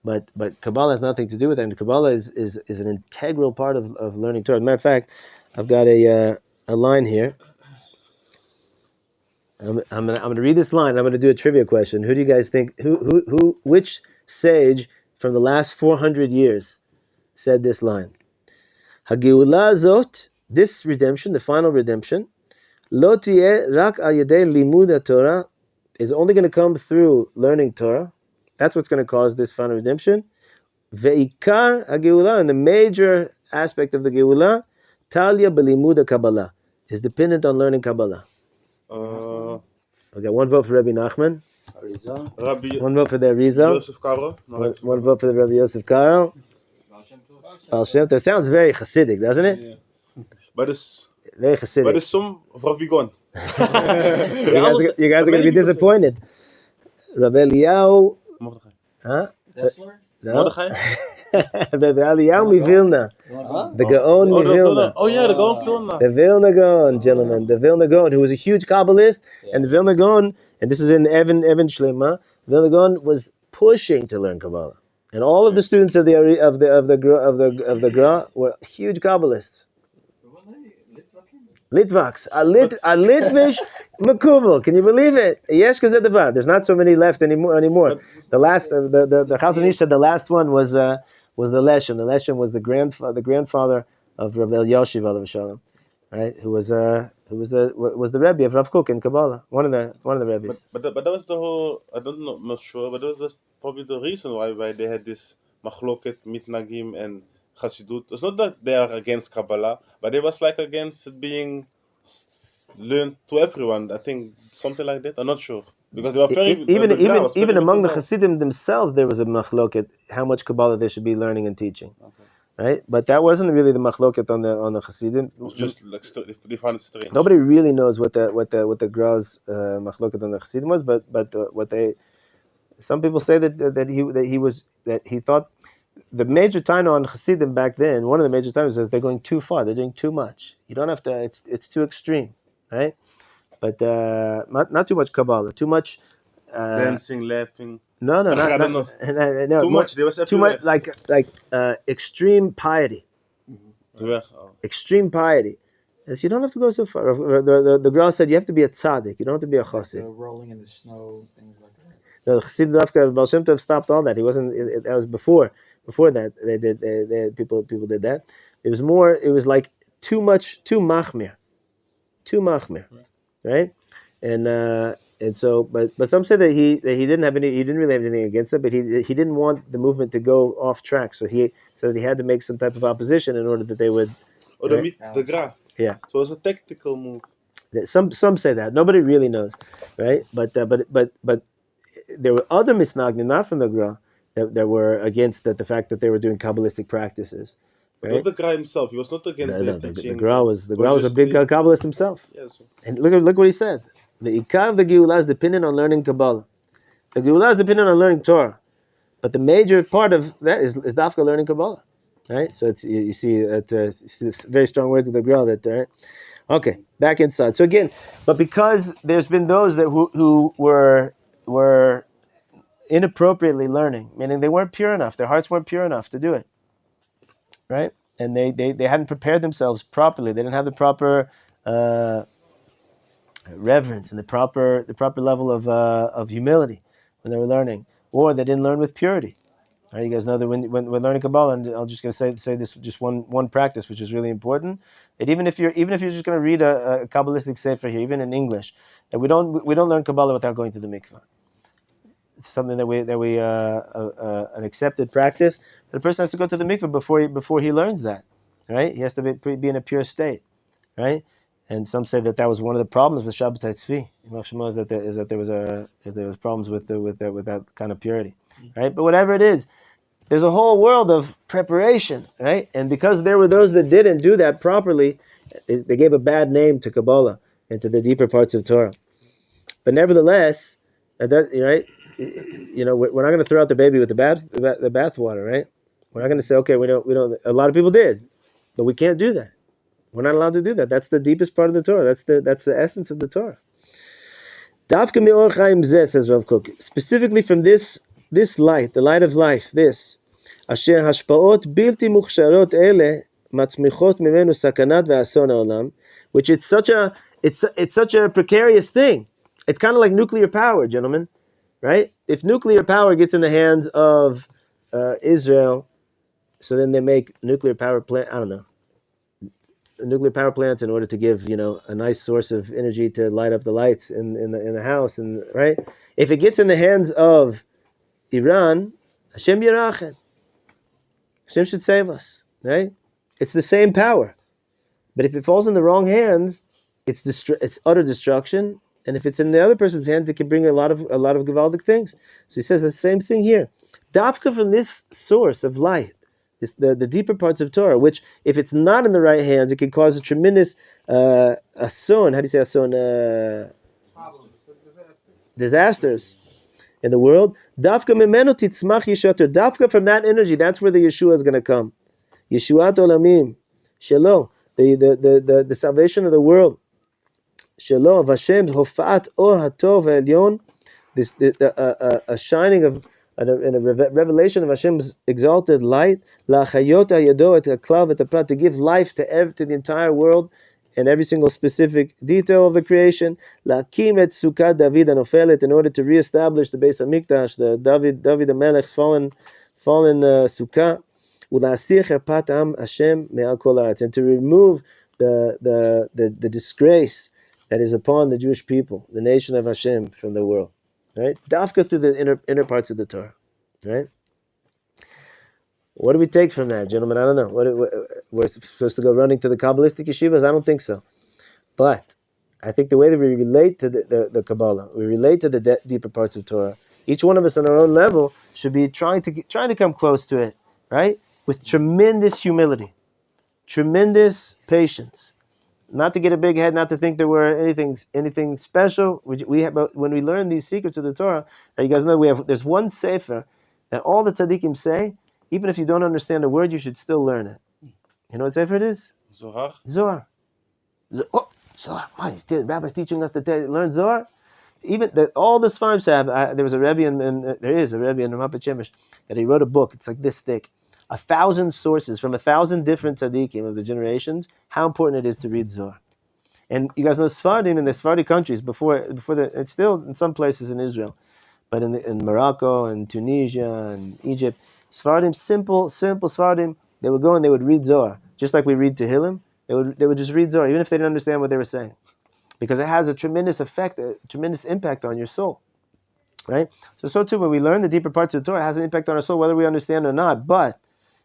But Kabbalah has nothing to do with that. And Kabbalah is an integral part of learning Torah. As a matter of fact, I've got a line here. I'm gonna read this line. And I'm gonna do a trivia question. Who do you guys think? Which sage from the last 400 years said this line? Hageula zot, this redemption, the final redemption, lo tieh rak al yedei limud haTorah, is only going to come through learning Torah. That's what's going to cause this final redemption. Ve'ikar hageula, and the major aspect of the geula, talia belimud Kabbalah, is dependent on learning Kabbalah. Okay, one vote for Rabbi Nachman. Rabbi, one vote for the Arizal. Yosef Karo. One vote for the Rabbi Yosef Karo. Baal Shem Tov. It sounds very Hasidic, doesn't it? Yeah. But it's very Hasidic. But it's some Rabbi Gon. You guys are going to be disappointed. Rabbi Eliyahu. Huh? Dessler? No. Rabbi Eliyahu Mivilna. The Gaon Mivilna. Oh yeah, the Gaon Vilna. The Vilna Gaon, gentlemen. The Vilna Gaon, who was a huge Kabbalist, and the Vilna Gaon, and this is in Evan Shlema. Vilna Gaon was pushing to learn Kabbalah, and all of the students of the Gra were huge Kabbalists. Litvaks, a Litvish Makubal. Can you believe it? Yesh Kazedava. There's not so many left anymore. The last, the Chazon Ish said the last one was the Leshem. The Leshem was the grandfather of Rabbi Yoshiv Alav Shalom, right? Who was the Rebbe of Rav Kook in Kabbalah. One of the Rebbes. But that was the whole. I don't know, not sure, but that was probably the reason why they had this machloket mitnagim and Chassidut. It's not that they are against Kabbalah, but they was like against it being learned to everyone. I think something like that. I'm not sure because they were very even among the Chassidim themselves, there was a machloket how much Kabbalah they should be learning and teaching, right? But that wasn't really the machloket on the Chassidim. It was just like they found it strange. Nobody really knows what the Gra's machloket on the Chassidim was, but some people say that he thought. The major taina on Chassidim back then, one of the major tainas is they're going too far. They're doing too much. You don't have to. It's too extreme, right? But not too much Kabbalah. Too much dancing, laughing. No, no. Too much. There was too much like extreme piety. Extreme piety. So you don't have to go so far. The girl said you have to be a tzaddik. You don't have to be a chassid. Rolling in the snow, things like that. No, the Chassid Dafka Baal Shem Tov stopped all that. He wasn't. That was before that. People did that. It was more. It was like too machmir, right? And so, but some say that he didn't have he didn't really have anything against it, but he didn't want the movement to go off track, so he said that he had to make some type of opposition in order that they would. Or the gra. Yeah. So it was a tactical move. Some say that. Nobody really knows, right? But there were other misnagnim, not from the Gra, that were against the fact that they were doing Kabbalistic practices. But Right? not the Gra himself. He was not against their teaching. The Gra was a big Kabbalist himself. Yes. And look what he said. The Ikar of the Geulah is dependent on learning Kabbalah. The Geulah is dependent on learning Torah. But the major part of that is Dafka learning Kabbalah. Right? So it's you see very strong words of the Gra that right? Okay, back inside. So again, but because there's been those that who were inappropriately learning, meaning they weren't pure enough, their hearts weren't pure enough to do it, right? And they hadn't prepared themselves properly. They didn't have the proper reverence and the proper level of humility when they were learning, or they didn't learn with purity. Right, you guys know that when we're learning Kabbalah, and I'm just going to say this just one practice, which is really important. That even if you're just going to read a Kabbalistic Sefer here, even in English, that we don't learn Kabbalah without going to the mikvah. It's something that we an accepted practice. That a person has to go to the mikvah before he learns that. Right, he has to be in a pure state. Right, and some say that was one of the problems with Shabbat Tzvi. Is that there was problems with that kind of purity. Right, but whatever it is, there's a whole world of preparation, right? And because there were those that didn't do that properly, they gave a bad name to Kabbalah and to the deeper parts of Torah. But nevertheless, right? You know, we're not going to throw out the baby with the bathwater, right? We're not going to say, okay, we don't. A lot of people did, but we can't do that. We're not allowed to do that. That's the deepest part of the Torah. That's the essence of the Torah. Dafka me'or chaim zeh, says Rav Kook, specifically from this light, the light of life, this. Asher hashpaot bilti mukhsharot ele matzmichot mimenu sakanat ve'ason ha'olam, which it's such a precarious thing. It's kind of like nuclear power, gentlemen, right? If nuclear power gets in the hands of Israel, so then they make nuclear power plant. I don't know. Nuclear power plants in order to give a nice source of energy to light up the lights in the house, and right. If it gets in the hands of Iran, Hashem Yerachem. Hashem should save us, right? It's the same power, but if it falls in the wrong hands, it's utter destruction. And if it's in the other person's hands, it can bring a lot of gewaldic things. So he says the same thing here. Dafka from this source of light, the deeper parts of Torah, which if it's not in the right hands, it can cause a tremendous ason. How do you say ason? Disasters in the world. Dafka memenu titzmach yeshater. Dafka from that energy, that's where the Yeshua is going to come. Yeshuat olamim, shelo, the salvation of the world. Shelo of Hashem, hofat or hatov elyon, this a shining of and a revelation of Hashem's exalted light. La chayot hayado et haklav et haprat, to give life to the entire world and every single specific detail of the creation. Lakim et sukkah David anofelet, in order to reestablish the Beis Hamikdash, the David HaMelech's fallen sukkah. Ulasir cherpat am Hashem me'al kol haaretz, and to remove the disgrace that is upon the Jewish people, the nation of Hashem, from the world. Right? Dafka through the inner parts of the Torah. Right? What do we take from that, gentlemen? I don't know. We're supposed to go running to the Kabbalistic yeshivas? I don't think so. But I think the way that we relate to the Kabbalah, we relate to the deeper parts of Torah, each one of us on our own level should be trying to come close to it, right? With tremendous humility, tremendous patience. Not to get a big head, not to think that we're anything special. We have, but when we learn these secrets of the Torah, you guys know there's one sefer that all the tzaddikim say, even if you don't understand a word, you should still learn it. You know what sefer it is? Zohar. Zohar. Zohar. Why? The Rabbi's teaching us to learn Zohar. Even all the Sfarim say. There was a Rabbi there is a Rabbi in Ramat Shemesh that he wrote a book. It's like this thick. 1,000 sources from 1,000 different tzaddikim of the generations, how important it is to read Zohar. And you guys know Sfardim in the Sephardi countries before it's still in some places in Israel, But in Morocco and Tunisia and Egypt, Sephardim, simple Sephardim, they would go and they would read Zohar. Just like we read Tehillim, they would just read Zohar, even if they didn't understand what they were saying. Because it has a tremendous effect, a tremendous impact on your soul. Right? So too, when we learn the deeper parts of the Torah, it has an impact on our soul, whether we understand or not. But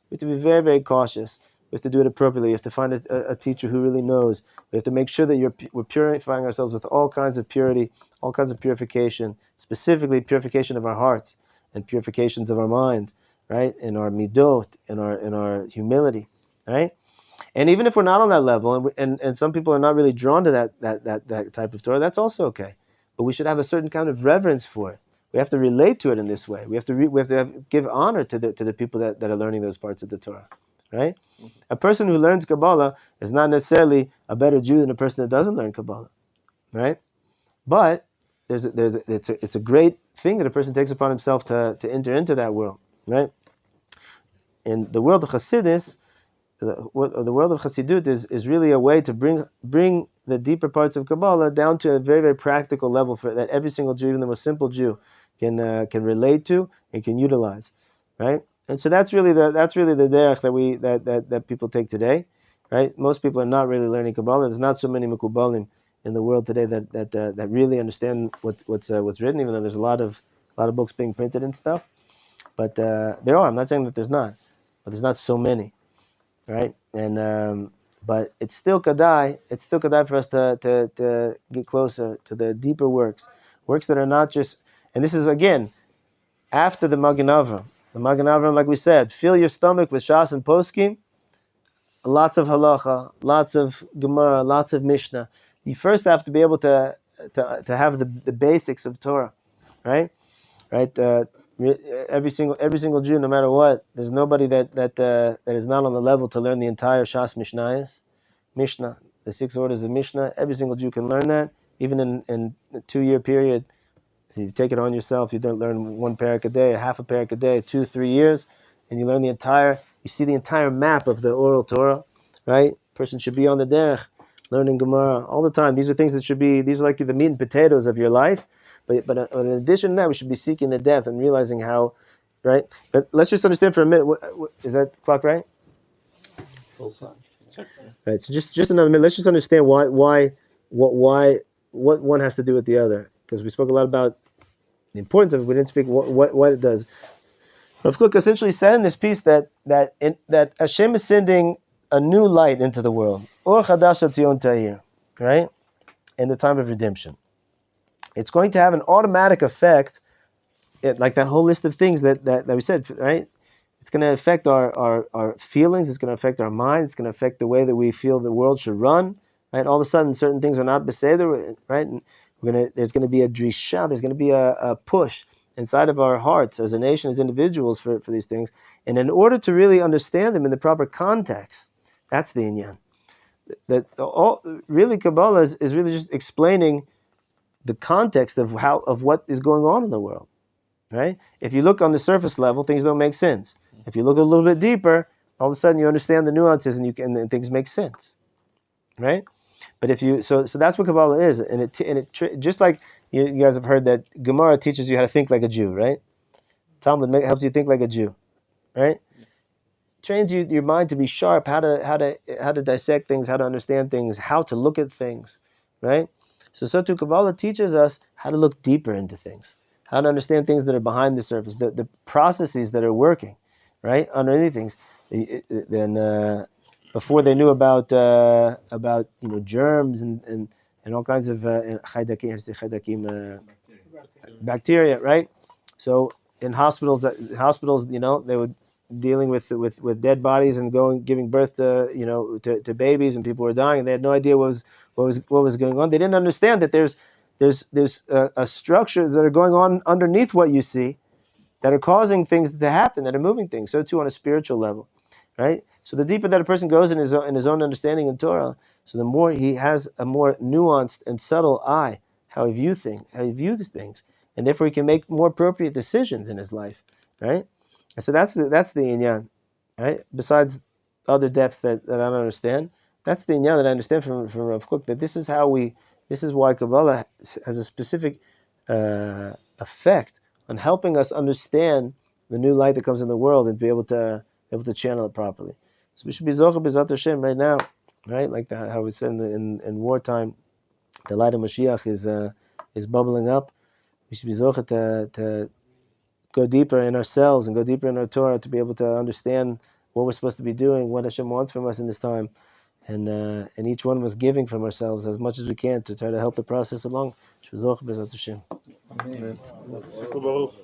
we have to be very, very cautious. We have to do it appropriately. You have to find a teacher who really knows. We have to make sure that we're purifying ourselves with all kinds of purity, all kinds of purification, specifically purification of our hearts and purifications of our mind, right? In our midot, in our humility, right? And even if we're not on that level, and some people are not really drawn to that type of Torah, that's also okay. But we should have a certain kind of reverence for it. We have to relate to it in this way. We have to give honor to the people that are learning those parts of the Torah, right? A person who learns Kabbalah is not necessarily a better Jew than a person that doesn't learn Kabbalah, right? But it's a great thing that a person takes upon himself to enter into that world, right? In the world of Hasidus, the world of Chassidut is really a way to bring the deeper parts of Kabbalah down to a very, very practical level for that every single Jew, even the most simple Jew, can relate to and can utilize, right? And so that's really the derech that people take today, right? Most people are not really learning Kabbalah. There's not so many Mekubalim in the world today that really understand what's written, even though there's a lot of books being printed and stuff. But there are. I'm not saying that there's not, but there's not so many. Right, and but it's still kadai. It's still kadai for us to get closer to the deeper works that are not just. And this is again after the Magen Avraham. The Magen Avraham, like we said, fill your stomach with Shas and Poskim. Lots of halacha, lots of Gemara, lots of Mishnah. You first have to be able to have the basics of Torah, right? Right. Every single Jew, no matter what, there's nobody that is not on the level to learn the entire Shas Mishnah, the 6 orders of Mishnah. Every single Jew can learn that, even in a 2-year period. If you take it on yourself, you don't learn 1 parak a day, a half a parak a day, 2-3 years, and you learn you see the entire map of the oral Torah, right? Person should be on the derech, learning Gemara all the time. These are things these are like the meat and potatoes of your life. But in addition to that, we should be seeking the depth and realizing how, right? But let's just understand for a minute. Is that clock right? Full time. Right. So just another minute. Let's just understand what one has to do with the other, because we spoke a lot about the importance of it. We didn't speak what it does. Rav Kook essentially said in this piece that Hashem is sending a new light into the world, Or Chadash Tzion Ta'ir, right? In the time of redemption. It's going to have an automatic effect, like that whole list of things that we said, right? It's going to affect our feelings. It's going to affect our mind. It's going to affect the way that we feel the world should run, right? All of a sudden, certain things are not beseder, right? And there's going to be a drisha. There's going to be a push inside of our hearts as a nation, as individuals for these things. And in order to really understand them in the proper context, that's the inyan. Really Kabbalah is really just explaining the context of what is going on in the world, right? If you look on the surface level, things don't make sense. If you look a little bit deeper, all of a sudden you understand the nuances and things make sense, right? But if you so that's what Kabbalah is, and it just like you guys have heard that Gemara teaches you how to think like a Jew, right? Talmud helps you think like a Jew, right? Trains your mind to be sharp, how to dissect things, how to understand things, how to look at things, right? So too, Kabbalah teaches us how to look deeper into things, how to understand things that are behind the surface, the processes that are working, right, underneath things. Then before they knew about germs and all kinds of bacteria, right? So in hospitals, they would dealing with dead bodies and giving birth to babies, and people were dying, and they had no idea what was going on. They didn't understand that there's a structures that are going on underneath what you see that are causing things to happen, that are moving things. So too on a spiritual level, right? So the deeper that a person goes in his own understanding in Torah, so the more he has a more nuanced and subtle eye, how he views things, and therefore he can make more appropriate decisions in his life, right? And so that's the inyan, right? Besides other depth that I don't understand, that's the inyan that I understand from Rav Kook, that this is why Kabbalah has a specific effect on helping us understand the new light that comes in the world and be able to channel it properly. So we should be zocher b'ezrat Hashem right now, right? Like how we said in wartime, the light of Mashiach is bubbling up. We should be zocher to go deeper in ourselves and go deeper in our Torah to be able to understand what we're supposed to be doing, what Hashem wants from us in this time, and each one of us giving from ourselves as much as we can to try to help the process along. Amen. Baruch.